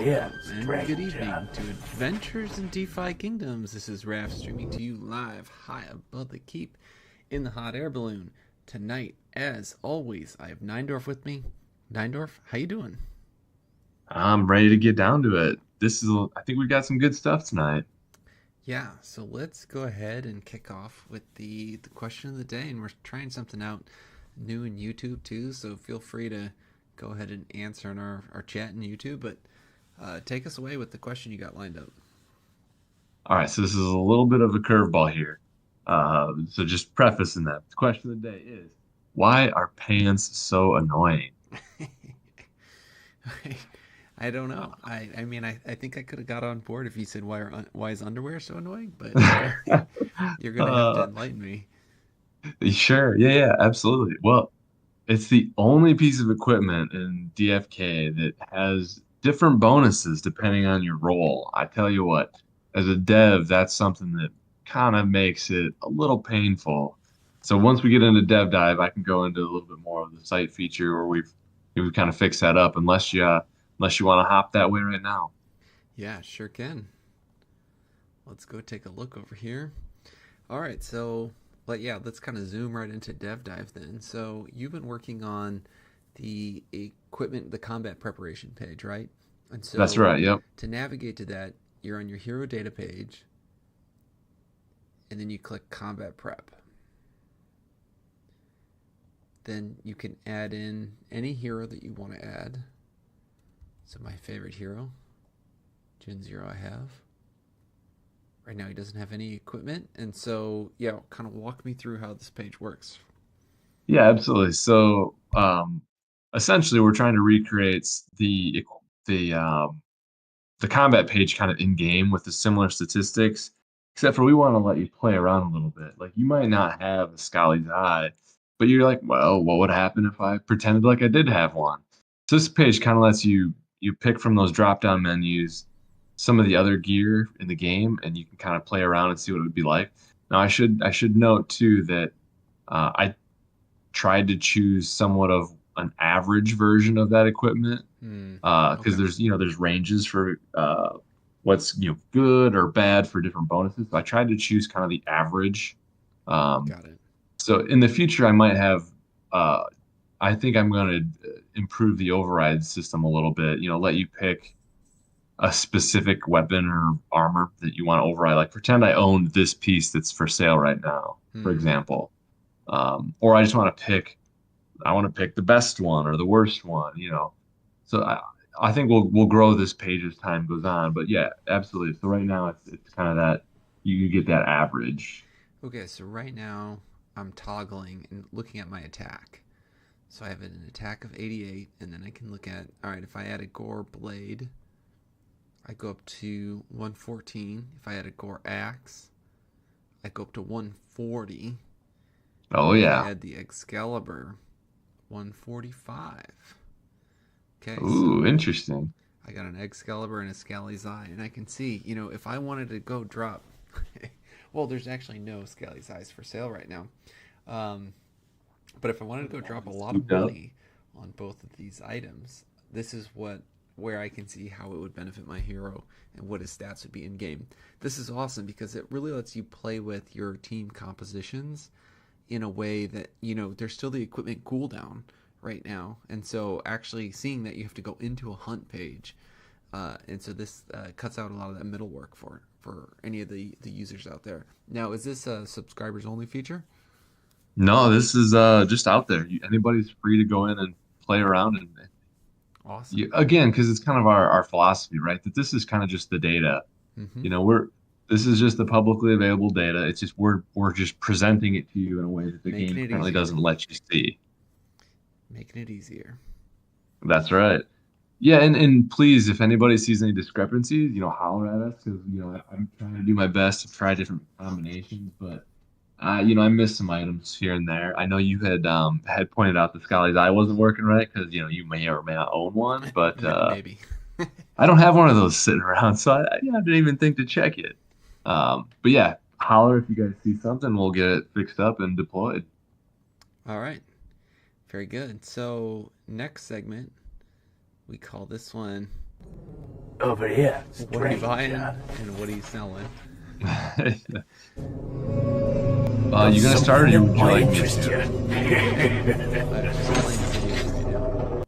Hello in, and good stranger. evening to Adventures in DeFi Kingdoms. This is Raph streaming to you live high above the keep in the hot air balloon. Tonight, as always, I have Neindorf with me. Neindorf, how you doing? I'm ready to get down to it. I think we got some good stuff tonight. Yeah, so let's go ahead and kick off with the question of the day. And we're trying something out new in YouTube too, so feel free to go ahead and answer in our chat in YouTube. But take us away with the question you got lined up. All right, so this is a little bit of a curveball here. So just prefacing that, the question of the day is, why are pants so annoying? I don't Uh, know. I think I could have got on board if you said why is underwear so annoying, but you're gonna have to uh, enlighten me. sure, yeah, absolutely. Well, it's the only piece of equipment in DFK that has different bonuses depending on your role. I tell you what, as a dev, that's something that kind of makes it a little painful. So once we get into dev dive, I can go into a little bit more of the site feature where we've kind of fixed that up. Unless you want to hop that way right now. Yeah, sure can. Let's go take a look over here. All right, so but yeah, let's kind of zoom right into dev dive then. So you've been working on the equipment, the combat preparation page, right? And That's so right. Yep. to navigate to that, you're on your hero data page, and then you click combat prep. Then you can add in any hero that you want to add. So my favorite hero, Gen Zero, I have. Right now he doesn't have any equipment, and so yeah, kind of walk me through how this page works. Yeah, absolutely. So essentially, we're trying to recreate the um, the combat page kind of in game with the similar statistics, except for we want to let you play around a little bit. Like you might not have a Scally's eye, but you're like, well, what would happen if I pretended like I did have one? So this page kind of lets you pick from those drop down menus some of the other gear in the game, and you can kind of play around and see what it would be like. Now, I should note too that I tried to choose somewhat of an average version of that equipment Hmm. because Okay. there's ranges for what's good or bad for different bonuses. So I tried to choose kind of the average. Um, Got it. so in the future, I might have. Uh, I think I'm going to improve the override system a little bit. Let you pick a specific weapon or armor that you want to override. Like pretend I own this piece that's for sale right now, for Hmm. example. Or I just want to pick. I want to pick the best one or the worst one. So I think we'll grow this page as time goes on. But yeah, absolutely. So right now it's kind of that you get that average. Okay, so right now I'm toggling and looking at my attack. So I have an attack of 88, and then I can look at, all right, if I add a Gore Blade, I go up to 114. If I add a Gore Axe, I go up to 140. Oh If I yeah. add the Excalibur, 145. Okay, Ooh, so interesting. I got an Excalibur and a Scally's Eye, and I can see, if I wanted to go drop, well, there's actually no Scally's Eyes for sale right now. Um, but if I wanted to go drop a lot of Scooped up. money on both of these items, this is where I can see how it would benefit my hero and what his stats would be in game. This is awesome because it really lets you play with your team compositions in a way that there's still the equipment cooldown right now, and so actually seeing that you have to go into a hunt page, and so this cuts out a lot of that middle work for any of the users out there. Now, is this a subscribers only feature? No, this is just out there. Anybody's free to go in and play around and Awesome. again, because it's kind of our philosophy, right? That this is kind of just the data. Mm-hmm. You know, we're this is just the publicly available data. It's just we're just presenting it to you in a way that the Making game it currently easier. doesn't let you see. Making it easier. That's right. Yeah, and please, if anybody sees any discrepancies, holler at us because I'm trying to do my best to try different combinations, but I missed some items here and there. I know you had pointed out the Scully's eye wasn't working right because you may or may not own one, but Maybe. I don't have one of those sitting around, so I didn't even think to check it. But yeah, holler if you guys see something, we'll get it fixed up and deployed. All right. Very good. So next segment, we call this one Over here, What are you buying stranger. and what are you selling? Got You gonna start, or something that would you might like me interest to? you. I'm just playing videos right now.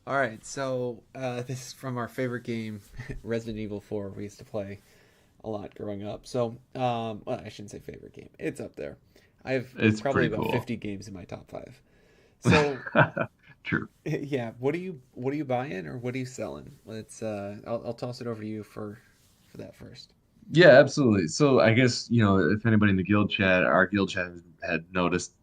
All right, so this is from our favorite game, Resident Evil 4. We used to play a lot growing up. So, well, I shouldn't say favorite game. It's up there. I have It's probably pretty about cool. 50 games in my top five. So, True. yeah, what are you buying or what are you selling? Let's I'll toss it over to you for that first. Yeah, absolutely. So I guess, if anybody in the guild chat, our guild chat had noticed,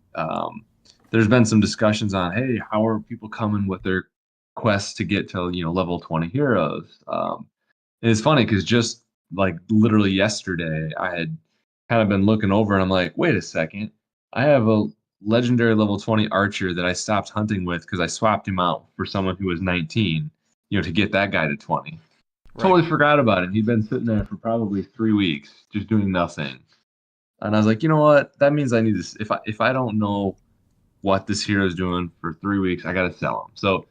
there's been some discussions on, hey, how are people coming with their quests to get to, level 20 heroes? And it's funny because just like literally yesterday, I had kind of been looking over and I'm like, wait a second. I have a legendary level 20 archer that I stopped hunting with because I swapped him out for someone who was 19, to get that guy to 20. Right. Totally forgot about him. He'd been sitting there for probably 3 weeks, just doing nothing. And I was like, you know what? That means I need this. If I don't know what this hero is doing for 3 weeks, I gotta sell him. So,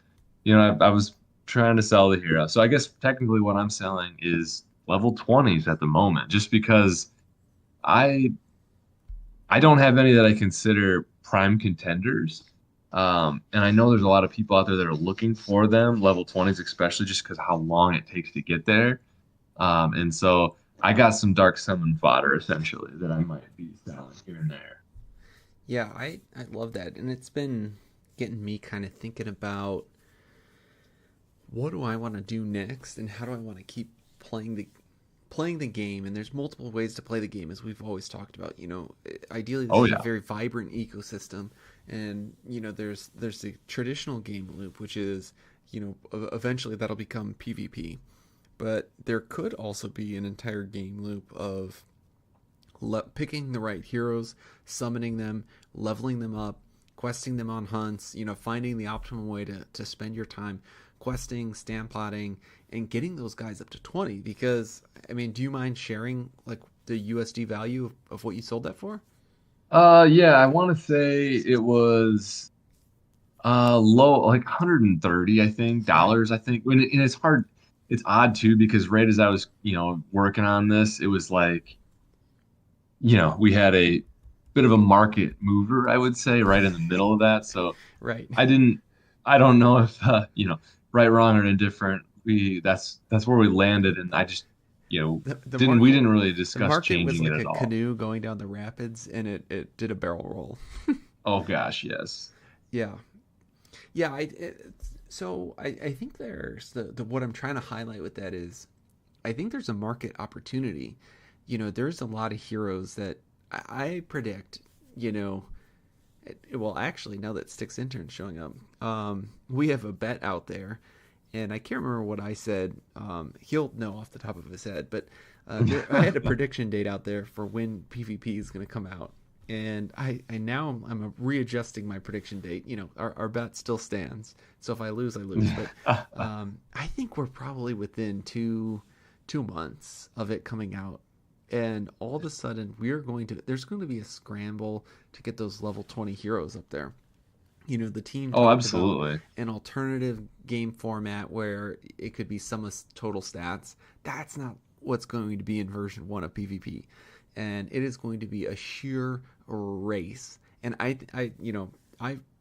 I was trying to sell the hero. So I guess technically what I'm selling is level 20s at the moment, just because I I don't have any that I consider prime contenders. And I know there's a lot of people out there that are looking for them, level 20s, especially just because how long it takes to get there. And so I got some dark summon fodder essentially that I might be selling here and there. Yeah, I love that. And it's been getting me kind of thinking about what do I want to do next and how do I want to keep playing the game. And there's multiple ways to play the game, as we've always talked about. Ideally this Oh is a yeah. very vibrant ecosystem, and there's the traditional game loop, which is eventually that'll become PvP. But there could also be an entire game loop of picking the right heroes, summoning them, leveling them up, questing them on hunts, finding the optimal way to spend your time questing, stamp plotting, and getting those guys up to 20. Because, I mean, do you mind sharing, like, the USD value of what you sold that for? Yeah, I want to say it was low, like 130, I think, Right. dollars, I think. And it's hard, it's odd too, because right as I was, working on this, it was like, we had a bit of a market mover, I would say, right in the middle of that. So Right. I didn't, I don't know if, right, wrong, or indifferent. That's where we landed, and I just, The we market didn't really the discuss market was changing it like at a all. canoe going down the rapids, and it did a barrel roll. Oh gosh, yes. Yeah. Yeah, I think there's the what I'm trying to highlight with that is I think there's a market opportunity. There's a lot of heroes that I predict, you know, well, actually, now that Sticks Intern's showing up, we have a bet out there, and I can't remember what I said. He'll know off the top of his head, but I had a prediction date out there for when PvP is going to come out, and I now I'm readjusting my prediction date. Our bet still stands, so if I lose, I lose. But I think we're probably within two months of it coming out, and all of a sudden there's going to be a scramble to get those level 20 heroes up there. The team Oh, talked about absolutely. an alternative game format where it could be sum of total stats. That's not what's going to be in version 1 of PvP, and it is going to be a sheer race. And I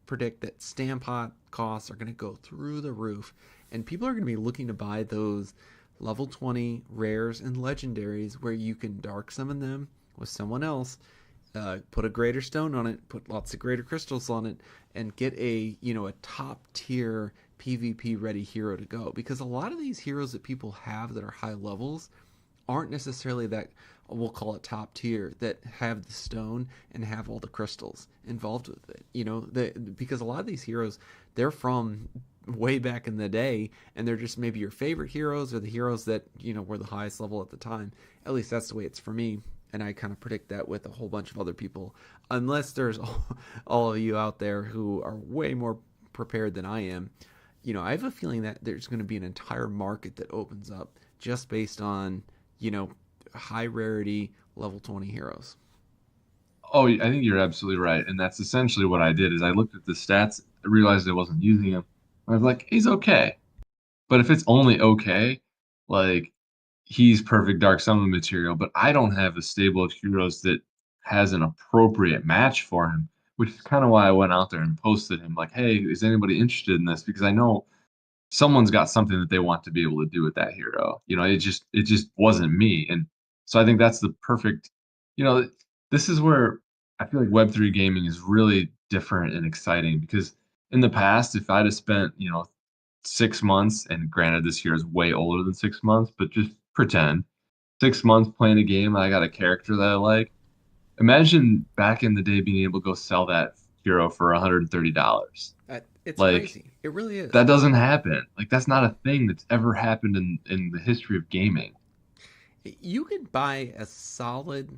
predict that Stampot costs are going to go through the roof, and people are going to be looking to buy those level 20 rares and legendaries where you can dark summon them with someone else, put a greater stone on it, put lots of greater crystals on it, and get a top tier PvP ready hero to go. Because a lot of these heroes that people have that are high levels aren't necessarily that, we'll call it top tier, that have the stone and have all the crystals involved with it. Because a lot of these heroes, they're from way back in the day, and they're just maybe your favorite heroes or the heroes that were the highest level at the time. At least that's the way it's for me, and I kind of predict that with a whole bunch of other people, unless there's all of you out there who are way more prepared than I am. I have a feeling that there's going to be an entire market that opens up just based on you know high rarity level 20 heroes. Oh, I think you're absolutely right. And that's essentially what I did is I looked at the stats, I realized I wasn't using him. I was like, he's okay. But if it's only okay, like he's perfect Dark Summon material, but I don't have a stable of heroes that has an appropriate match for him, which is kind of why I went out there and posted him like, "Hey, is anybody interested in this?" Because I know someone's got something that they want to be able to do with that hero. It just wasn't me. And so I think that's the perfect, you know, this is where I feel like Web3 gaming is really different and exciting because in the past, if I'd have spent, 6 months, and granted this hero is way older than 6 months, but just pretend 6 months playing a game and I got a character that I like. Imagine back in the day being able to go sell that hero for $130. It's Like crazy. It really is. that doesn't happen. Like that's not a thing that's ever happened in the history of gaming. You can buy a solid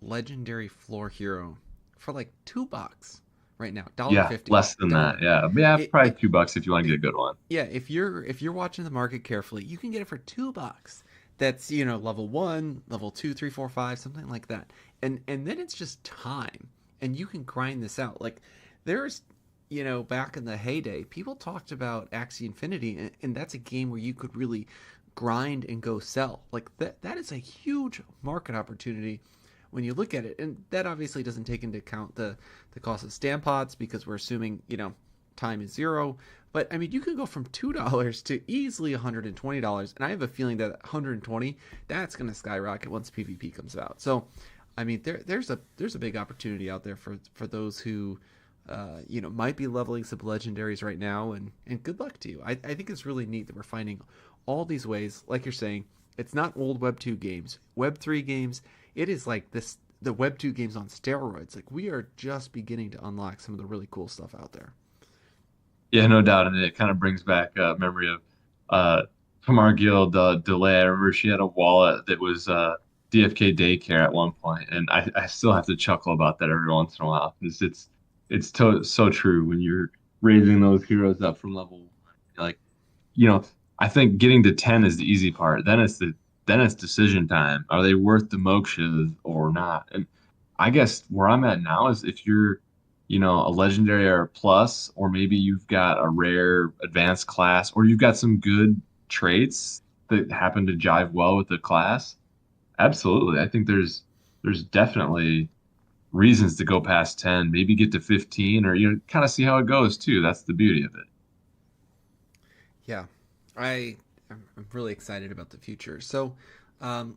legendary floor hero for like $2 right now, dollar Yeah, fifty, less than that. dollar. Yeah, It, probably it, $2 if you want to get it, a good one. yeah. If you're watching the market carefully, you can get it for $2. That's level 1, level 2, 3, 4, 5, something like that. And then it's just time, and you can grind this out. Like there's back in the heyday, people talked about Axie Infinity, and that's a game where you could really grind and go sell. Like that is a huge market opportunity when you look at it. And that obviously doesn't take into account the cost of stamp pots, because we're assuming, time is zero. But I mean, you can go from $2 to easily $120, and I have a feeling that 120, that's going to skyrocket once PvP comes out. So, I mean, there's a big opportunity out there for those who might be leveling some legendaries right now, and good luck to you. I think it's really neat that we're finding all these ways. Like you're saying, it's not old Web 2 games, Web 3 games. It is like this, the Web 2 games on steroids. Like we are just beginning to unlock some of the really cool stuff out there. Yeah, no doubt, and it kind of brings back a memory of uh, from our guild, Delay. I remember she had a wallet that was DFK daycare at one point, and I still have to chuckle about that every once in a while because so true when you're raising those heroes up from level 1. Like, you know, I think getting to 10 is the easy part. Then it's decision time. Are they worth the mokshas or not? And I guess where I'm at now is if you're, a legendary or a plus, or maybe you've got a rare advanced class, or you've got some good traits that happen to jive well with the class. Absolutely. I think there's definitely reasons to go past 10, maybe get to 15, or kind of see how it goes too. That's the beauty of it. Yeah, I'm really excited about the future. So,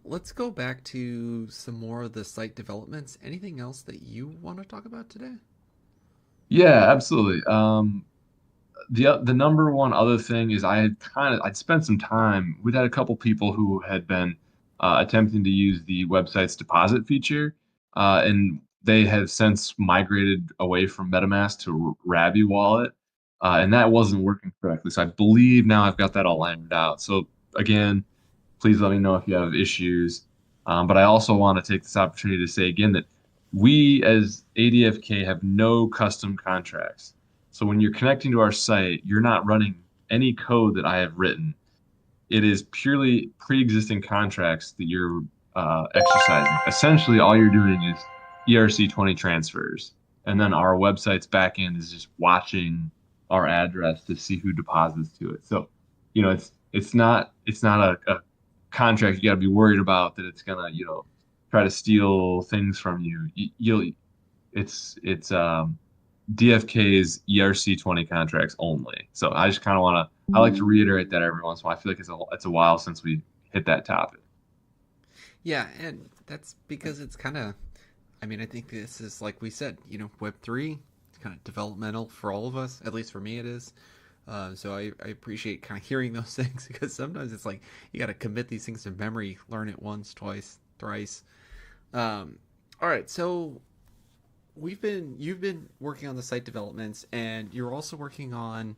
let's go back to some more of the site developments. Anything else that you want to talk about today? Yeah, absolutely. The number one other thing is I'd spent some time. We'd had a couple people who had been attempting to use the website's deposit feature, and they have since migrated away from MetaMask to Rabby Wallet, and that wasn't working correctly. So I believe now I've got that all ironed out. So again, please let me know if you have issues. But I also want to take this opportunity to say again that we as ADFK have no custom contracts. So when you're connecting to our site, you're not running any code that I have written. It is purely pre-existing contracts that you're exercising. Essentially, all you're doing is ERC20 transfers, and then our website's backend is just watching our address to see who deposits to it. So, it's not a contract you got to be worried about that it's gonna try to steal things from you. You'll it's DFK's ERC20 contracts only. So I just kind of want to I like to reiterate that every once in a while. I feel like it's a while since we hit that topic. Yeah, and that's because it's kind of, I mean, I think this is, like we said, Web3, it's kind of developmental for all of us. At least for me, it is. So I appreciate kind of hearing those things, because sometimes it's like you got to commit these things to memory, learn it once, twice, thrice. All right, so you've been working on the site developments, and you're also working on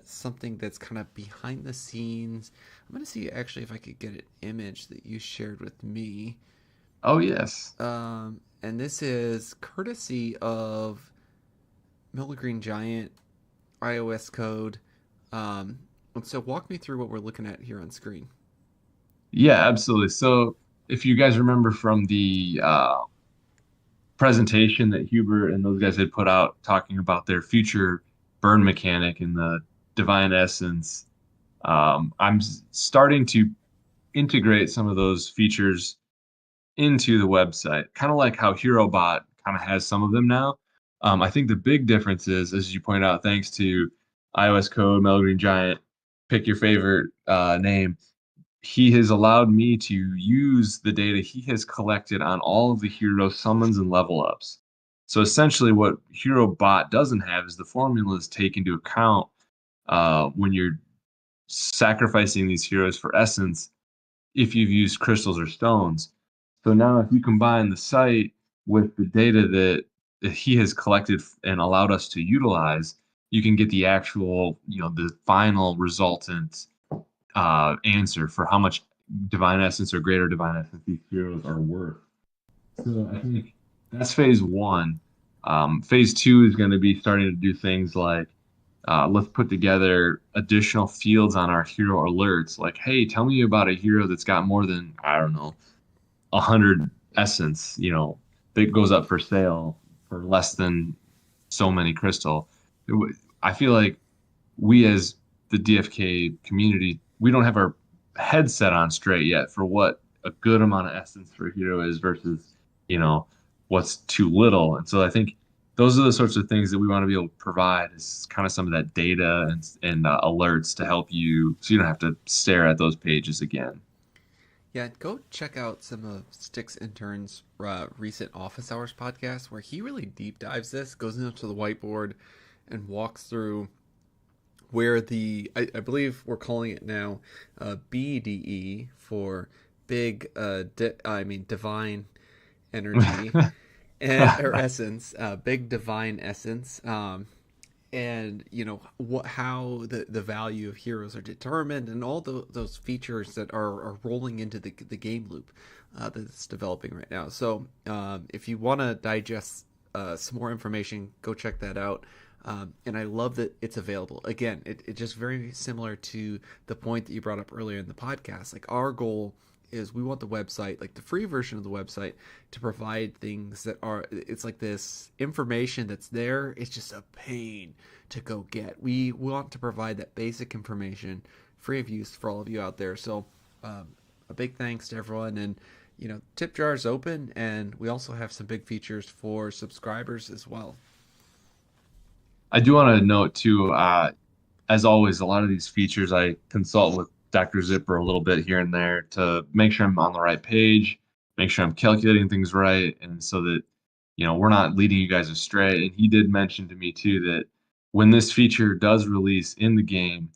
something that's kind of behind the scenes. I'm gonna see actually if I could get an image that you shared with me. Oh yes. And this is courtesy of Millie Green Giant iOS code. And so walk me through what we're looking at here on screen. Yeah, absolutely. So if you guys remember from the presentation that Hubert and those guys had put out talking about their future burn mechanic in the divine essence, I'm starting to integrate some of those features into the website, kind of like how HeroBot kind of has some of them now. I think the big difference is, as you point out, thanks to iOS code, Mellow Green Giant, pick your favorite name, he has allowed me to use the data he has collected on all of the hero summons and level ups. So essentially, what HeroBot doesn't have is the formulas take into account when you're sacrificing these heroes for essence if you've used crystals or stones. So now, if you combine the site with the data that he has collected and allowed us to utilize, you can get the actual, the final resultant answer for how much divine essence or greater divine essence these heroes are worth. So I think that's phase one. Phase two is going to be starting to do things like let's put together additional fields on our hero alerts. Like, hey, tell me about a hero that's got more than, I don't know, 100 essence, that goes up for sale for less than so many crystal. I feel like we as the DFK community, we don't have our head set on straight yet for what a good amount of essence for a hero is versus, you know, what's too little. And so I think those are the sorts of things that we want to be able to provide is kind of some of that data and alerts to help you so you don't have to stare at those pages again. Yeah, go check out some of Stick's intern's recent Office Hours podcast where he really deep dives this, goes into the whiteboard, and walks through where I believe we're calling it now BDE for big, divine energy and or essence, big divine essence. And how the value of heroes are determined and all those features that are rolling into the game loop that's developing right now. So if you want to digest some more information, go check that out. And I love that it's available. Again, it's just very similar to the point that you brought up earlier in the podcast. Like, our goal is we want the website, like the free version of the website, to provide things that are, it's like this information that's there. It's just a pain to go get. We want to provide that basic information free of use for all of you out there. So a big thanks to everyone. And, tip jar is open. And we also have some big features for subscribers as well. I do want to note too, as always, a lot of these features I consult with Dr. Zipper a little bit here and there to make sure I'm on the right page, make sure I'm calculating things right, and so that we're not leading you guys astray. And he did mention to me too that when this feature does release in the game,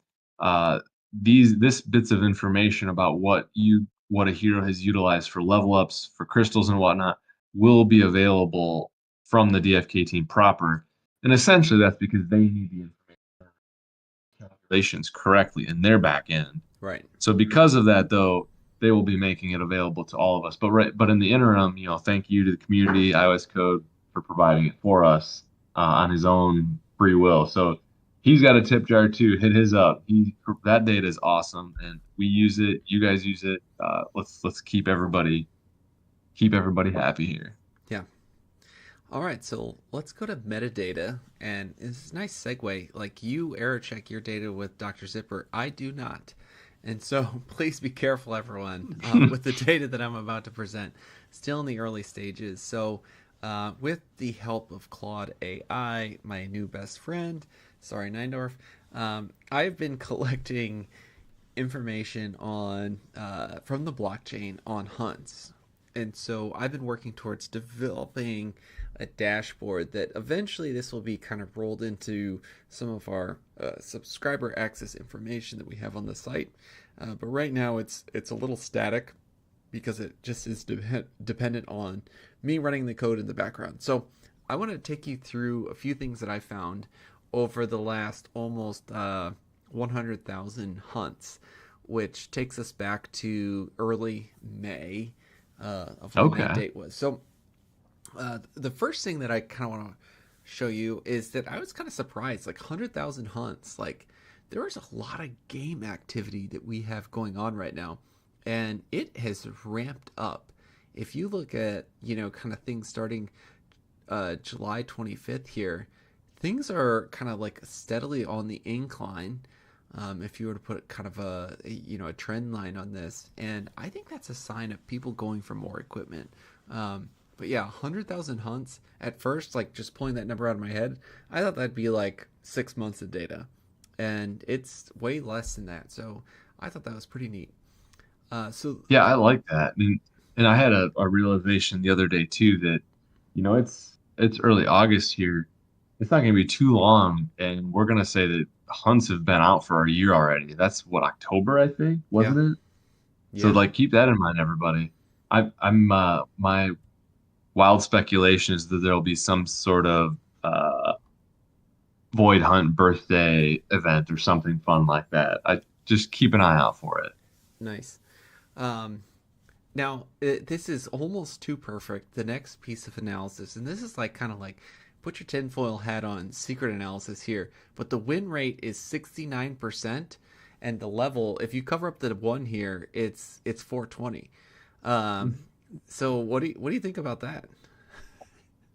this bits of information about what a hero has utilized for level ups, for crystals and whatnot, will be available from the DFK team proper. And essentially, that's because they need the information calculations correctly in their back end. Right. So because of that, though, they will be making it available to all of us. But in the interim, thank you to the community, iOS Code, for providing it for us on his own free will. So he's got a tip jar too. Hit his up. That data is awesome, and we use it. You guys use it. Let's keep everybody happy here. Yeah. All right, so let's go to metadata, and it's a nice segue. Like, you error check your data with Dr. Zipper, I do not, and so please be careful, everyone, with the data that I'm about to present. Still in the early stages, so with the help of Claude AI, my new best friend, sorry Neindorf, I've been collecting information on from the blockchain on hunts. And so I've been working towards developing a dashboard that eventually this will be kind of rolled into some of our subscriber access information that we have on the site. But right now it's a little static because it just is dependent on me running the code in the background. So I want to take you through a few things that I found over the last almost 100,000 hunts, which takes us back to early May of when that date was. So the first thing that I kind of want to show you is that I was kind of surprised, like 100,000 hunts, like there is a lot of game activity that we have going on right now, and it has ramped up. If you look at, kind of things starting July 25th here, things are kind of like steadily on the incline. if you were to put kind of a trend line on this, and I think that's a sign of people going for more equipment. But yeah, 100,000 hunts at first, like just pulling that number out of my head, I thought that'd be like 6 months of data, and it's way less than that. So I thought that was pretty neat. So Yeah, I like that. And I had a realization the other day too that, it's early August here. It's not going to be too long, and we're going to say that hunts have been out for a year already. That's what, October, I think, yeah, wasn't it? So yeah, like keep that in mind, everybody. I'm my wild speculation is that there'll be some sort of void hunt birthday event or something fun like that. I just keep an eye out for it. nice. Um, Now, this is almost too perfect. The next piece of analysis, and this is like kind of like put your tinfoil hat on, secret analysis here, but the win rate is 69%, and the level, if you cover up the one here, it's 420. Um, so what do you think about that?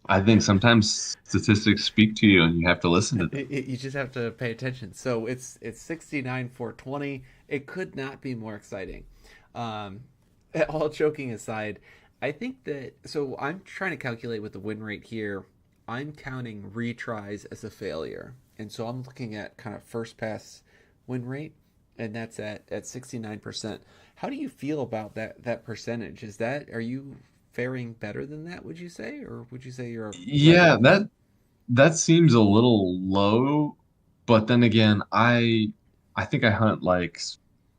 I think sometimes statistics speak to you and you have to listen to them. You just have to pay attention. So it's 69 420. It could not be more exciting. Um, all joking aside, I think that so I'm trying to calculate with the win rate here. I'm counting retries as a failure, and so I'm looking at kind of first pass win rate, and that's at 69%. How do you feel about that percentage? Are you faring better than that? Would you say, or would you say you're right Yeah, off? that seems a little low, but then again, I think I hunt like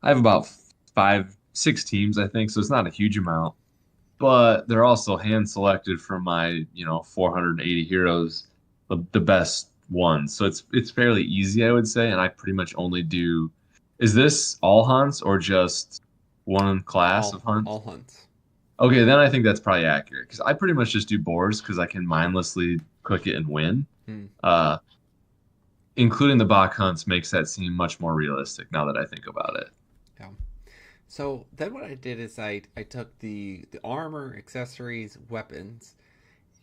I have about 5, 6 teams, I think, so it's not a huge amount. But they're also hand selected from my 480 heroes, the best ones. So it's fairly easy, I would say, and I pretty much only do. Is this all hunts or just one class of hunts? All hunts. Okay, then I think that's probably accurate because I pretty much just do boars because I can mindlessly click it and win. Hmm. Uh, Including the Bach hunts makes that seem much more realistic now that I think about it. Yeah. So then what I did is I took the armor, accessories, weapons,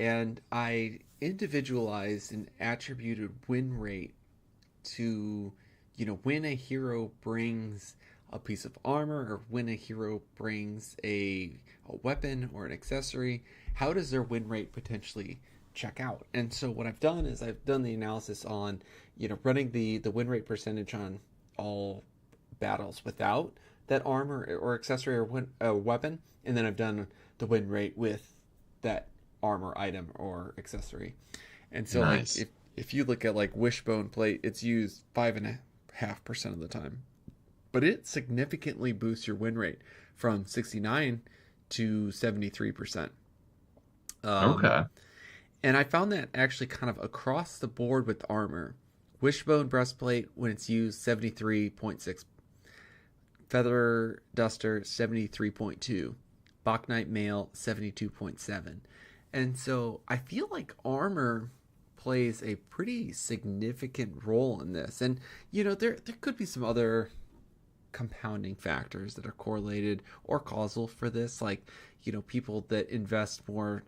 and I individualized and attributed win rate to, when a hero brings a piece of armor or when a hero brings a weapon or an accessory, how does their win rate potentially check out? And so what I've done is I've done the analysis on, running the win rate percentage on all battles without that armor or accessory or weapon, and then I've done the win rate with that armor item or accessory. And so like Nice. if you look at like wishbone plate, it's used 5.5% of the time, but it significantly boosts your win rate from 69 to 73%. Um, Okay. and I found that actually kind of across the board with armor. Wishbone breastplate, when it's used, 73.6. Feather duster, 73.2. Bach Knight mail, 72.7. And so I feel like armor plays a pretty significant role in this. And, there could be some other compounding factors that are correlated or causal for this, like, people that invest more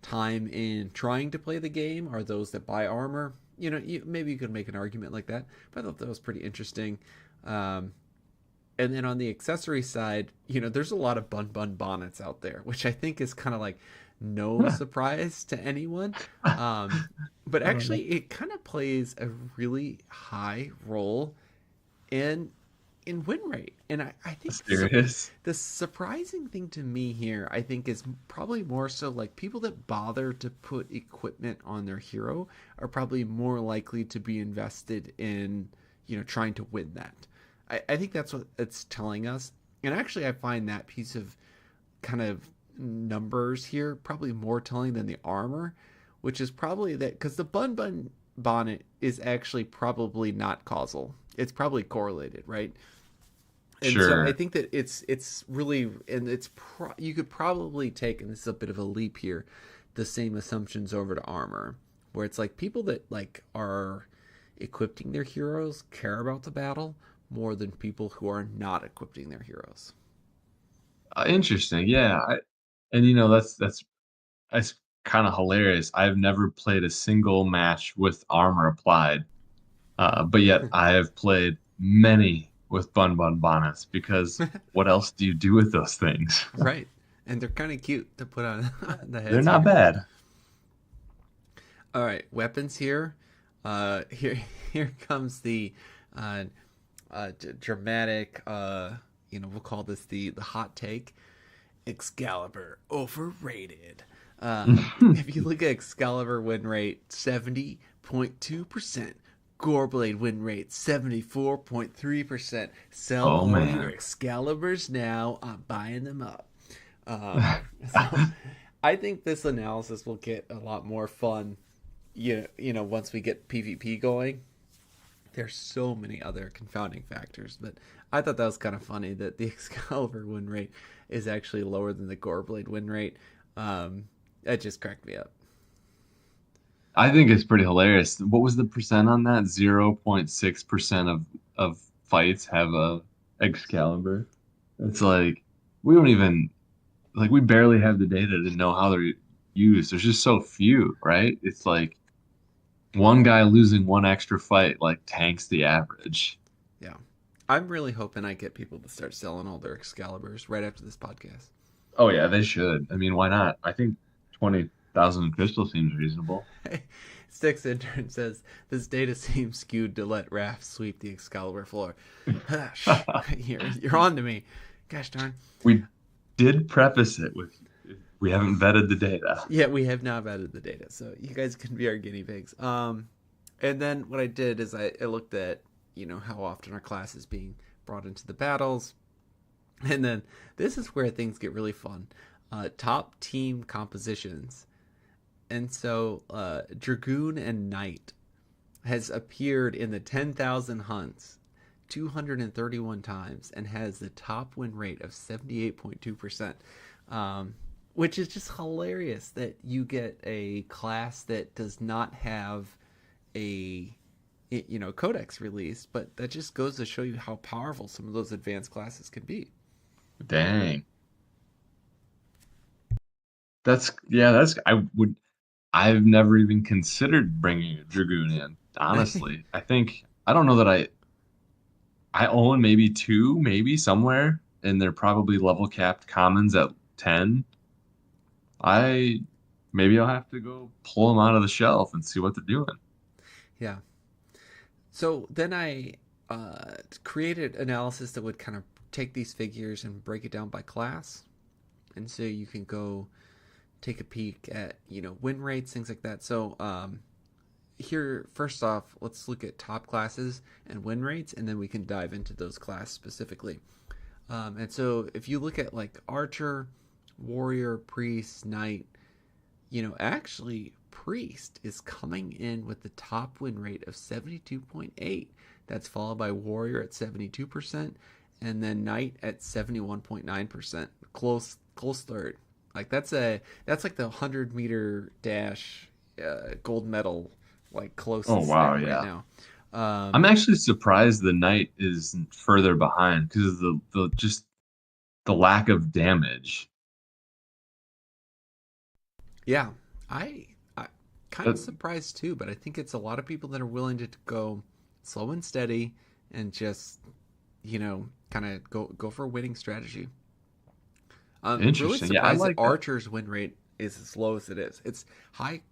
time in trying to play the game are those that buy armor. Maybe you could make an argument like that, but I thought that was pretty interesting. um, and then on the accessory side, there's a lot of bun bonnets out there, which I think is kind of like no surprise to anyone. um, but actually it kind of plays a really high role in win rate. And I think Serious. the surprising thing to me here, I think, is probably more so like people that bother to put equipment on their hero are probably more likely to be invested in, trying to win that. I think that's what it's telling us. And actually, I find that piece of kind of numbers here probably more telling than the armor, which is probably that because the bun bonnet is actually probably not causal. It's probably correlated, right? And so I Sure. think that it's really, and you could probably take, and this is a bit of a leap here, the same assumptions over to armor, where it's like people that like are equipping their heroes care about the battle more than people who are not equipping their heroes. Interesting. Yeah. And that's kind of hilarious. I've never played a single match with armor applied, but yet I have played many with Bun Bun Bonnets because what else do you do with those things? Right. And they're kind of cute to put on the They're heads of not your heroes. bad. All right, weapons here. Here, here comes the uh, dramatic. We'll call this the hot take. Excalibur overrated. If you look at Excalibur win rate 70.2%, Goreblade win rate 74.3%. Sell Oh all your man. Excaliburs now. I'm buying them up. Um, so I think this analysis will get a lot more fun. Once we get PvP going, there's so many other confounding factors, but I thought that was kind of funny that the Excalibur win rate is actually lower than the Goreblade win rate. That just cracked me up. I think it's pretty hilarious. What was the percent on that? 0.6% of fights have a Excalibur. It's like we don't even like we barely have the data to know how they're used. There's just so few, right? It's like one guy losing one extra fight like tanks the average. Yeah. I'm really hoping I get people to start selling all their Excaliburs right after this podcast. Oh yeah, they should. I mean, why not? I think 20,000 crystal seems reasonable. Sticks intern says this data seems skewed to let Raph sweep the Excalibur floor. You're on to me. Gosh darn. We did preface it with we haven't vetted the data. Yeah, we have not vetted the data, so you guys can be our guinea pigs. And then what I did is I looked at how often our class is being brought into the battles, and then this is where things get really fun. Top team compositions, and so Dragoon and Knight has appeared in the 10,000 hunts 231 times and has the top win rate of 78.2%. Which is just hilarious that you get a class that does not have a codex released, but that just goes to show you how powerful some of those advanced classes can be. Dang. I've never even considered bringing a Dragoon in, honestly. I don't know that I own maybe two, maybe somewhere, and they're probably level capped commons at 10. I maybe I'll have to go pull them out of the shelf and see what they're doing. Yeah. So then I created analysis that would kind of take these figures and break it down by class, and so you can go take a peek at win rates, things like that. So here, first off, let's look at top classes and win rates, and then we can dive into those class specifically. And so if you look at like archer, warrior, priest, knight, actually priest is coming in with the top win rate of 72.8. That's followed by warrior at 72%, and then knight at 71.9%. Close third. Like that's like the 100-meter dash gold medal like Oh closest wow, thing right yeah. now. I'm actually surprised the knight is further behind because of the just the lack of damage. Yeah, I kind of That, surprised too, but I think it's a lot of people that are willing to go slow and steady and just kind of go for a winning strategy. I'm really interesting. Yeah, I surprised that like that. Archer's win rate is as low as it is. It's high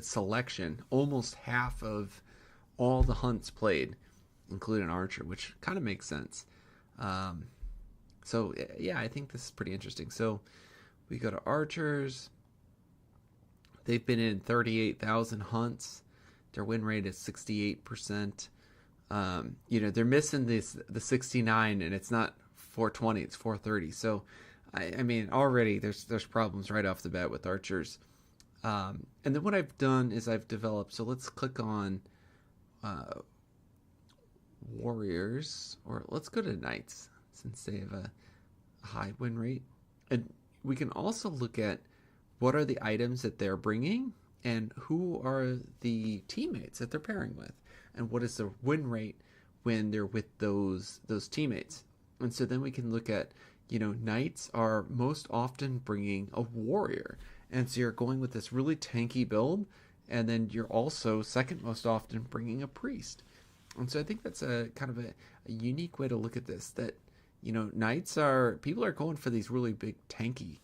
selection, almost half of all the hunts played, including Archer, which kind of makes sense. Um, so yeah, I think this is pretty interesting. So we go to Archers. They've been in 38,000 hunts. Their win rate is 68%. They're missing the 69, and it's not 420, it's 430. So, I mean, already there's problems right off the bat with archers. And then what I've done is I've developed. So let's click on uh, warriors, or let's go to knights since they have a high win rate, and we can also look at what are the items that they're bringing and who are the teammates that they're pairing with, and what is the win rate when they're with those teammates. And so then we can look at knights are most often bringing a warrior, and so you're going with this really tanky build, and then you're also second most often bringing a priest. And so I think that's a kind of a unique way to look at this. That knights are people are going for these really big tanky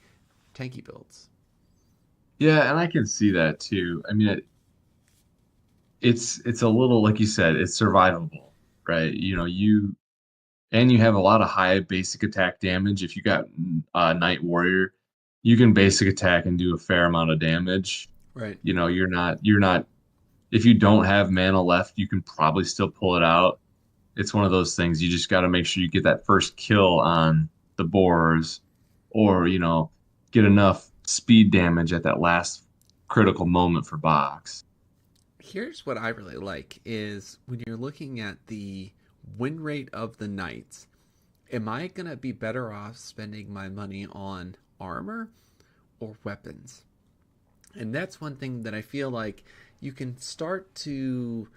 builds. Yeah, and I can see that too. I mean, it's a little like you said, it's survivable, right? You have a lot of high basic attack damage. If you got Knight Warrior, you can basic attack and do a fair amount of damage. Right. You're not if you don't have mana left, you can probably still pull it out. It's one of those things you just got to make sure you get that first kill on the boars, or get enough speed damage at that last critical moment for box. Here's what I really like is when you're looking at the win rate of the knights, am I going to be better off spending my money on armor or weapons? And that's one thing that I feel like you can start to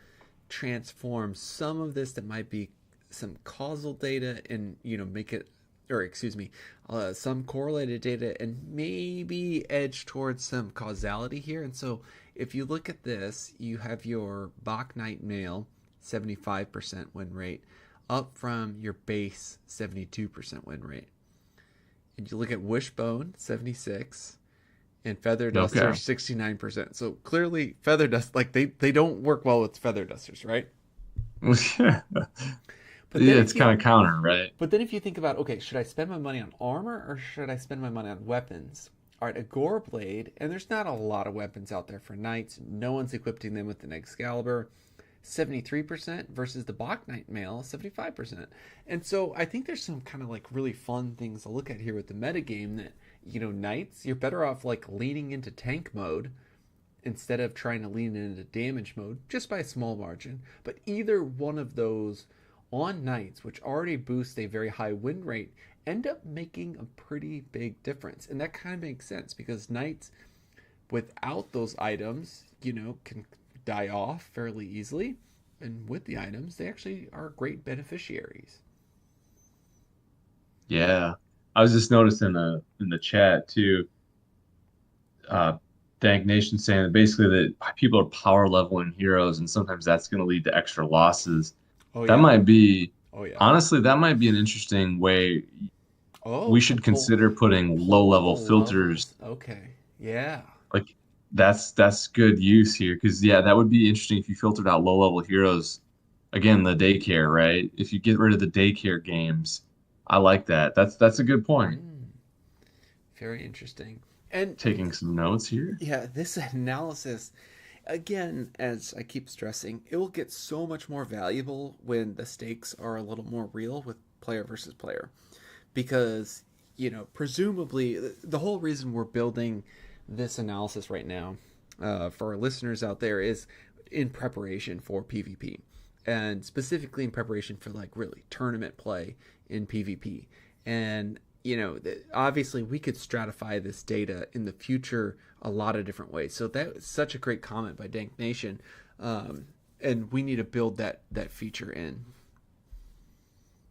transform some of this that might be some causal data and make it, or excuse me, some correlated data and maybe edge towards some causality here. And so if you look at this, you have your Bach Knight male 75% win rate up from your base 72% win rate. And you look at Wishbone 76 and Feather Duster Okay. 69%. So clearly Feather Dust, like they don't work well with Feather Dusters, right? Yeah, But then it's if you kind of counter, right? But then if you think about, okay, should I spend my money on armor or should I spend my money on weapons? All right, a Gore Blade, and there's not a lot of weapons out there for knights. No one's equipping them with an Excalibur. 73% versus the Bach Knight male, 75%. And so I think there's some kind of like really fun things to look at here with the metagame that, knights, you're better off like leaning into tank mode instead of trying to lean into damage mode just by a small margin. But either one of those on knights, which already boost a very high win rate, end up making a pretty big difference. And that kind of makes sense because knights without those items, can die off fairly easily. And with the items, they actually are great beneficiaries. Yeah, I was just noticing in the chat too. uh, Dank Nation saying that basically that people are power leveling heroes, and sometimes that's going to lead to extra losses. Oh That yeah. might be, Oh yeah. honestly, that might be an interesting way. Oh, We to should pull consider putting low pull the level filters. levels. Okay. Yeah. Like that's good use here because yeah, that would be interesting if you filtered out low level heroes. Again, the daycare, right? If you get rid of the daycare games, I like that. That's a good point. Mm, very interesting. And Taking some notes here. yeah, this analysis, again, as I keep stressing, it will get so much more valuable when the stakes are a little more real with player versus player. Because, presumably, the whole reason we're building this analysis right now for our listeners out there is in preparation for PvP. And specifically in preparation for like really tournament play in PvP. And obviously we could stratify this data in the future a lot of different ways. So that was such a great comment by Dank Nation, and we need to build that feature in.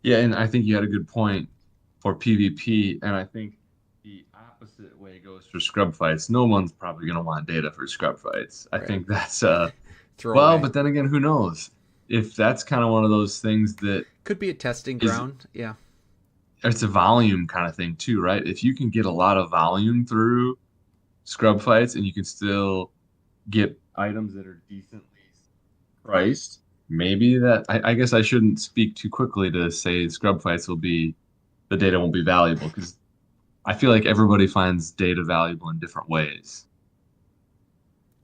Yeah, and I think you had a good point for PvP, and I think the opposite way goes for scrub fights. No one's probably going to want data for scrub fights. I Right. think that's Throw well, away. but then again, who knows? If that's kind of one of those things that Could be a testing is ground. Yeah. it's a volume kind of thing too, right? If you can get a lot of volume through scrub fights and you can still get items that are decently priced, maybe I guess I shouldn't speak too quickly to say scrub fights will be the data won't be valuable because I feel like everybody finds data valuable in different ways.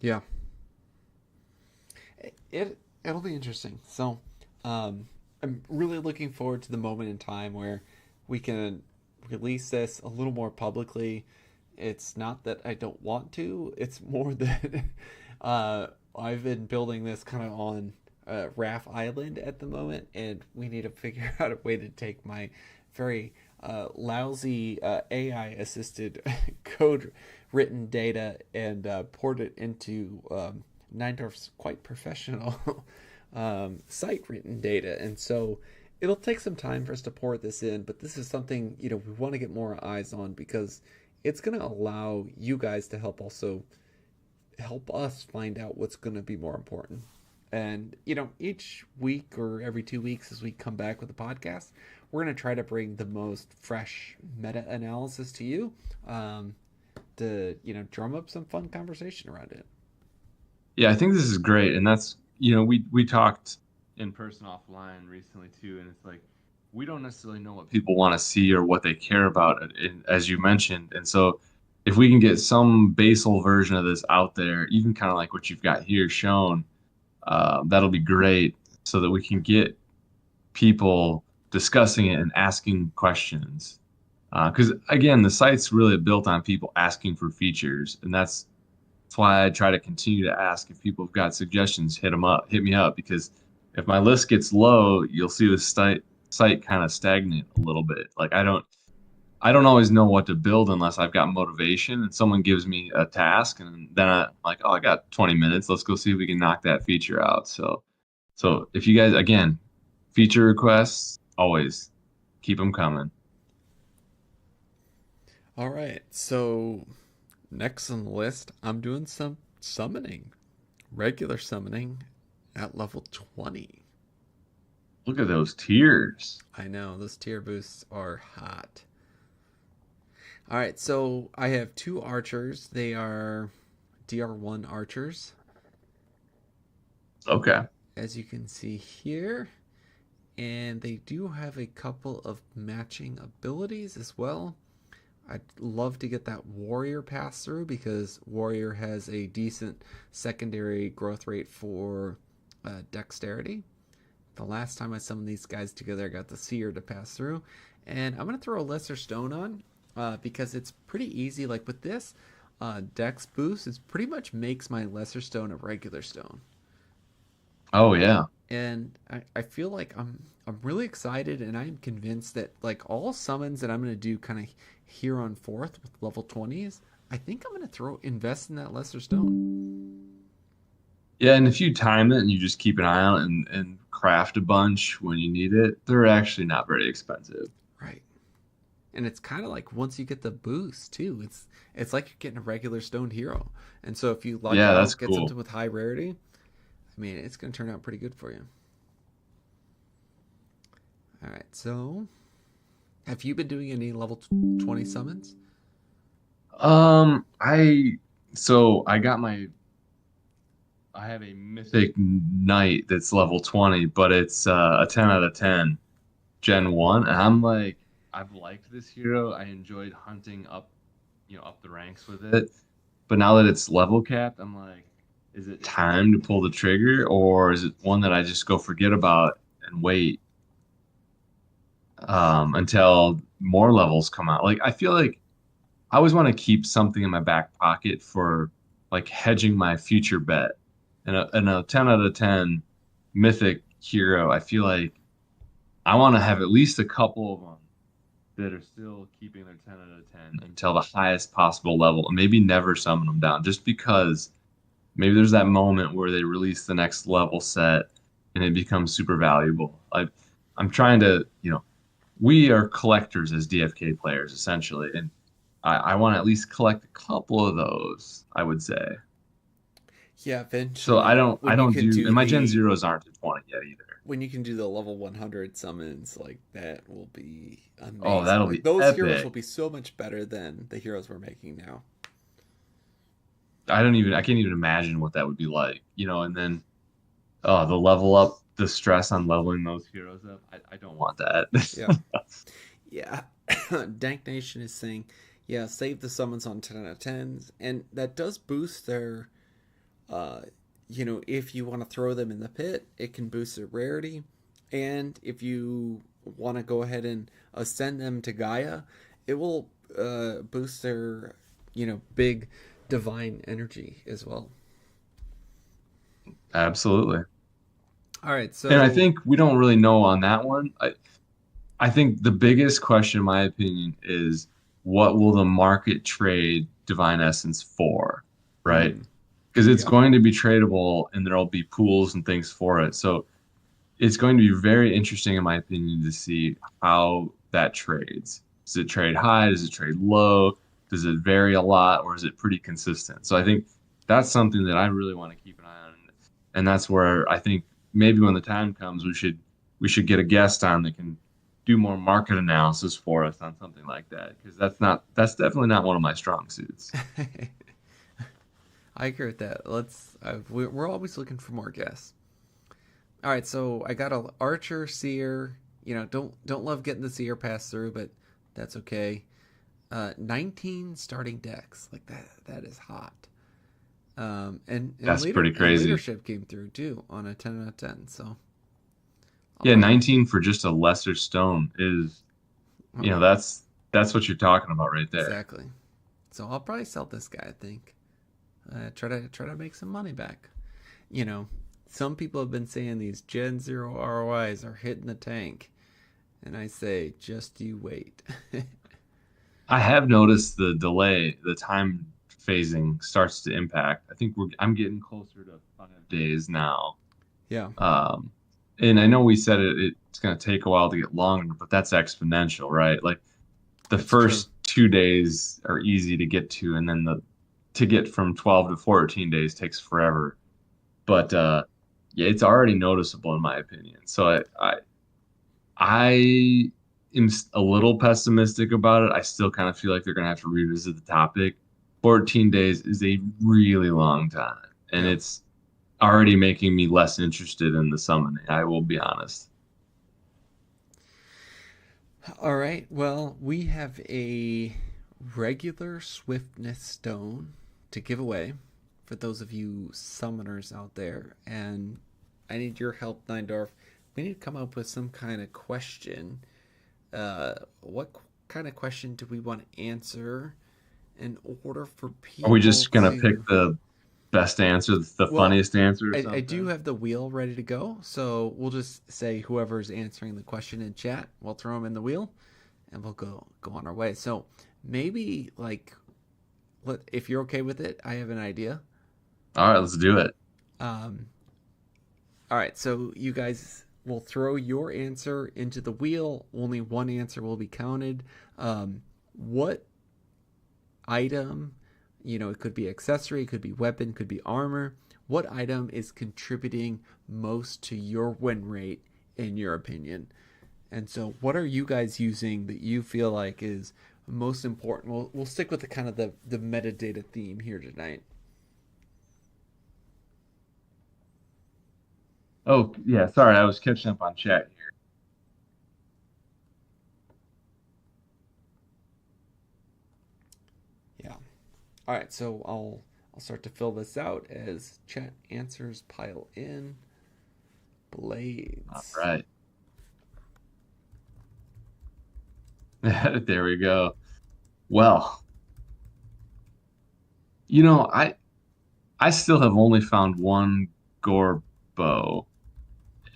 Yeah. It'll be interesting. So, I'm really looking forward to the moment in time where we can release this a little more publicly. It's not that I don't want to. It's more that I've been building this kind of on Raph Island at the moment, and we need to figure out a way to take my very lousy AI assisted code written data and port it into Neindorf's quite professional site written data. And so it'll take some time for us to port this in, but this is something, we want to get more eyes on because it's going to allow you guys to help also help us find out what's going to be more important. And, each week or every 2 weeks as we come back with a podcast, we're going to try to bring the most fresh meta analysis to you to, drum up some fun conversation around it. Yeah, I think this is great, and that's we talked in person offline recently too, and it's like we don't necessarily know what people want to see or what they care about, as you mentioned, and so if we can get some basal version of this out there, even kind of like what you've got here shown, that'll be great, so that we can get people discussing it and asking questions. Because again, the site's really built on people asking for features, and that's why I try to continue to ask if people have got suggestions, hit me up, because if my list gets low, you'll see the site kind of stagnant a little bit. Like I don't always know what to build unless I've got motivation and someone gives me a task, and then I'm like, oh, I got 20 minutes. Let's go see if we can knock that feature out. So if you guys, again, feature requests, always keep them coming. All right. So, next on the list, I'm doing some summoning, regular summoning at level 20. Look at those tiers. I know, those tier boosts are hot. All right, so I have two archers. They are DR1 archers, Okay. as you can see here. And they do have a couple of matching abilities as well. I'd love to get that warrior pass through because warrior has a decent secondary growth rate for dexterity. The last time I summoned these guys together, I got the seer to pass through, and I'm gonna throw a lesser stone on because it's pretty easy. Like with this dex boost, it pretty much makes my lesser stone a regular stone. Oh yeah. And I feel like I'm really excited, and I'm convinced that like all summons that I'm gonna do kind of here on forth with level 20s, I think I'm gonna throw invest in that lesser stone. Yeah, and if you time it and you just keep an eye out and craft a bunch when you need it, they're actually not very expensive. Right. And it's kind of like once you get the boost too, it's like you're getting a regular stone hero. And so if you luck Yeah, that's out, get cool. something with high rarity, I mean, it's gonna turn out pretty good for you. All right. So, have you been doing any level 20 summons? I so I have a mythic knight that's level 20, but it's a 10 out of 10 Gen 1, and I'm like I've liked this hero. I enjoyed hunting up the ranks with it. But now that it's level capped, I'm like, is it time to pull the trigger, or is it one that I just go forget about and wait until more levels come out? Like I feel like I always want to keep something in my back pocket for like hedging my future bet. And a 10 out of 10 mythic hero, I feel like I want to have at least a couple of them that are still keeping their 10 out of 10 until the highest possible level, and maybe never summon them down just because maybe there's that moment where they release the next level set and it becomes super valuable. I'm trying to, we are collectors as DFK players essentially, and I want to at least collect a couple of those, I would say. Yeah, So I eventually don't I when you don't can do do and my Gen the Zeros aren't at 20 yet either. level 100 summons, like that will be Oh, amazing. that'll Like be those heroes will epic. be so much better than the heroes we're making now. I can't even imagine what that would be like, and then the level up, the stress on leveling those heroes up. I don't want that. Yeah. Yeah. Dank Nation is saying, yeah, save the summons on 10 out of 10s. And that does boost their, uh, if you want to throw them in the pit, it can boost their rarity. And if you want to go ahead and ascend them to Gaia, it will boost their, big divine energy as well. Absolutely. All right. And I So, think we don't really know on that one. I think the biggest question, in my opinion, is what will the market trade Divine Essence for, right? mm, Because it's yeah. going to be tradable and there'll be pools and things for it. So it's going to be very interesting, in my opinion, to see how that trades. Does it trade high? Does it trade low? Does it vary a lot, or is it pretty consistent? So I think that's something that I really want to keep an eye on. and that's where I think maybe when the time comes, we should get a guest on that can do more market analysis for us on something like that because that's definitely not one of my strong suits. I agree with that. We're always looking for more guests. All right, so I got a archer, seer. Don't love getting the seer pass through, but that's okay. 19 starting decks, like that is hot. And That's pretty crazy. leadership came through too on a 10 out of 10. So I'll Yeah, probably 19 for just a lesser stone is, uh, that's what you're talking about right there. exactly. So I'll probably sell this guy. I think. Try to make some money back. You know, some people have been saying these Gen Zero ROIs are hitting the tank, and I say just you wait. I have noticed the delay, the time phasing starts to impact. I think I'm getting closer to 5 days now. Yeah, Um, and I know we said it's going to take a while to get longer, but that's exponential, right? Like the that's true. first 2 days are easy to get to, and then the to get from 12 to 14 days takes forever. But yeah, it's already noticeable in my opinion. So I am a little pessimistic about it. I still kind of feel like they're going to have to revisit the topic. 14 days is a really long time, and Yeah. it's already making me less interested in the summoning. I will be honest. All right. Well, we have a regular swiftness stone to give away for those of you summoners out there, and I need your help, Neindorf. We need to come up with some kind of question. What kind of question do we want to answer in order for Are we people just going to pick to? the best answer, the Well, funniest answer or I do something? have the wheel ready to go, so we'll just say whoever's answering the question in chat, we'll throw them in the wheel, and we'll go on our way. So maybe like, if you're okay with it, I have an idea. All right, let's do it. Um, all right, so you guys will throw your answer into the wheel. Only one answer will be counted. What item, it could be accessory, it could be weapon, it could be armor. What item is contributing most to your win rate, in your opinion? And so, what are you guys using that you feel like is most important? We'll stick with the kind of the metadata theme here tonight. Oh, yeah, sorry, I was catching up on chat here. Yeah. All right. So I'll start to fill this out as chat answers pile in. All Blades. right. There we go. Well, I still have only found one gore bow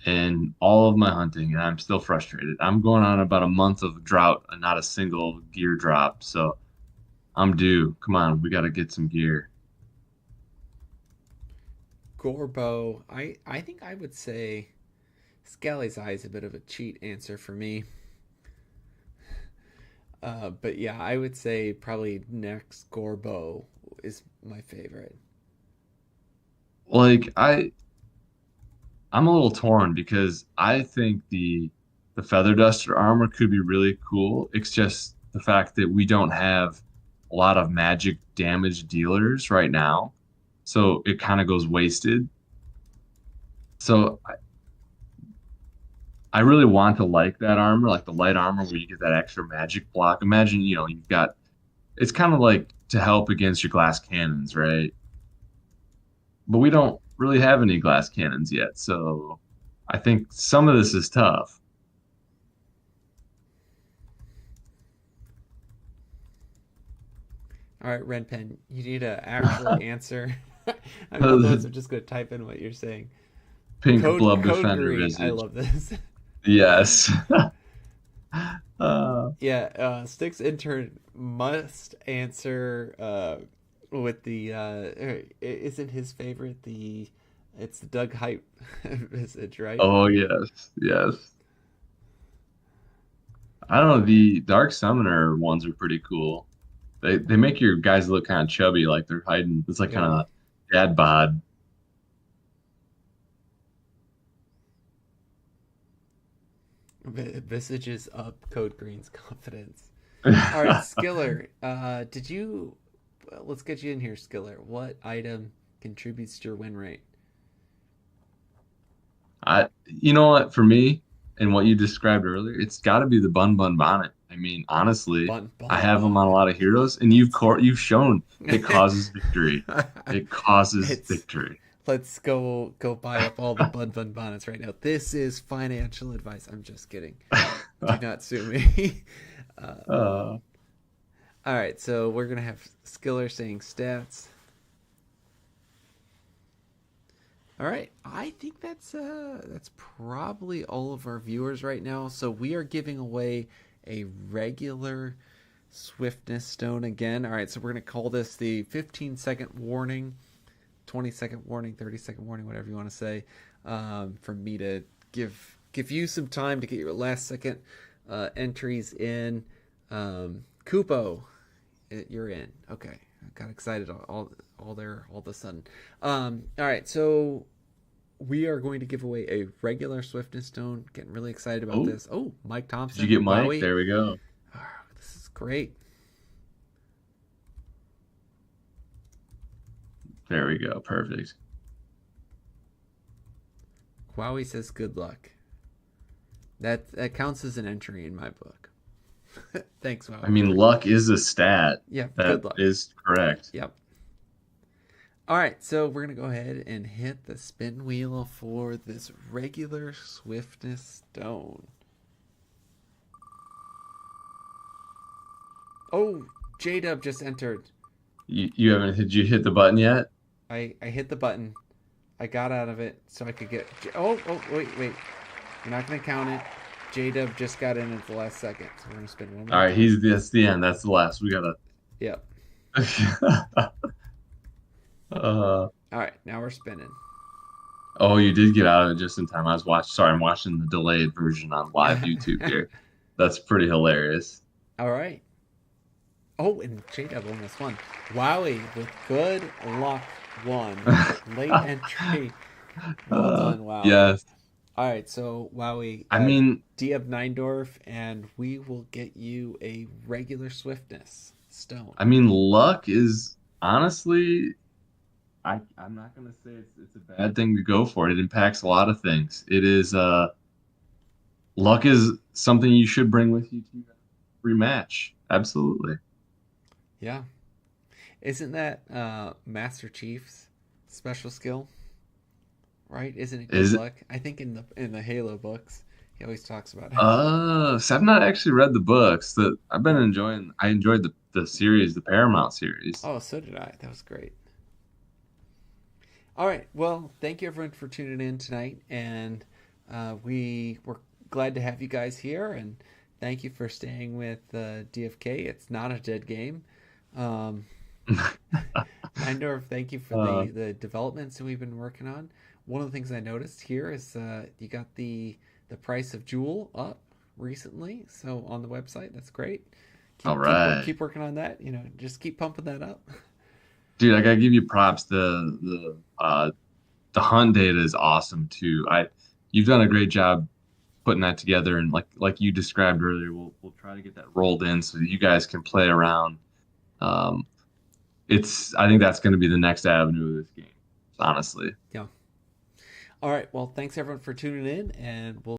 in all of my hunting, and I'm still frustrated. I'm going on about a month of drought and not a single gear drop, so I'm due. Come on, we got to get some gear. Gorbo. I think I would say Scally's Eye is a bit of a cheat answer for me. But yeah, I would say probably next Gorbo is my favorite. Like I'm a little torn because I think the feather duster armor could be really cool. It's just the fact that we don't have a lot of magic damage dealers right now, so it kind of goes wasted. So I really want to like that armor, like the light armor where you get that extra magic block. Imagine, you've got it's kind of like to help against your glass cannons, right? But we don't really have any glass cannons yet, so I think some of this is tough. All right, Red Pen, you need to actually answer. I mean, otherwise, I'm just going to type in what you're saying. Pink Code Blood code Defender green. I Visage. love this. Yes. uh, Yeah, Sticks intern must answer with the isn't his favorite the it's the Doug Hype visage, right? oh yes, yes. I don't know. The Dark Summoner ones are pretty cool. They make your guys look kind of chubby, like they're hiding. It's like kind Yeah. of dad bod. Visages up Code Green's confidence. All right, Skiller. Did you? Well, let's get you in here, Skiller. What item contributes to your win rate? You know what, for me and what you described earlier, it's got to be the Bun Bun Bonnet. I mean, honestly, Bun I bun have them on a bonnet. lot of heroes, and Let's you've shown it causes victory. It causes it's victory. let's go buy up all the bun bun bonnets right now. This is financial advice. I'm just kidding. Do not sue me. uh, uh, all right, so we're gonna have Skiller saying stats. All right, I think that's probably all of our viewers right now. So we are giving away a regular swiftness stone again. All right, so we're gonna call this the 15-second warning, 20-second warning, 30-second warning, whatever you want to say, for me to give you some time to get your last second entries in. Kupo, you're in. Okay, I got excited all there all of a sudden. All right, so we are going to give away a regular swiftness stone. Getting really excited about oh, this. Oh, Mike did you Thompson, get Mike? Wowie. There we go. Oh, this is great. There we go. Perfect. Wowie says good luck. That counts as an entry in my book. Thanks, I Wowie. mean, luck is a stat. Yeah, good That luck. is correct. Yep. All right, so we're gonna go ahead and hit the spin wheel for this regular swiftness stone. Oh, J Dub just entered. You haven't did you hit the button yet? I hit the button. I got out of it so I could get. Oh, wait. We're not gonna count it. J Dub just got in at the last second, so we're gonna spin one All more right, time. that's the end. That's the last. We gotta. Yep. uh, All right, now we're spinning. oh, you did get out of it just in time. I was watching. Sorry, I'm watching the delayed version on live YouTube here. That's pretty hilarious. All right. Oh, and J Dub almost won. Wowie with good luck won. Late entry. Well done, Wowie. Yes. All right, so Wowie, I mean, DM Neindorf, and we will get you a regular swiftness stone. luck is honestly, I'm not gonna say it's a bad thing to go for it. It impacts a lot of things. It is luck is something you should bring with you to every match. Absolutely. Yeah. Isn't that Master Chief's special skill? Right? Isn't it good Is luck? I think in the Halo books, he always talks about it. so I've not actually read the books. That I've been enjoying. I enjoyed the series, the Paramount series. Oh, so did I. That was great. All right. Well, thank you everyone for tuning in tonight, and we were glad to have you guys here, and thank you for staying with DFK. It's not a dead game. Um, Neindorf, thank you for Uh, the developments that we've been working on. One of the things I noticed here is you got the price of Jewel up recently, so on the website. That's great. all Keep right, keep working on that. Just keep pumping that up. dude. I gotta give you props. The hunt data is awesome too. You've done a great job putting that together, and like you described earlier, we'll try to get that rolled in so that you guys can play around. Um, I think that's going to be the next avenue of this game, honestly. Yeah. All right. Well, thanks everyone for tuning in, and we'll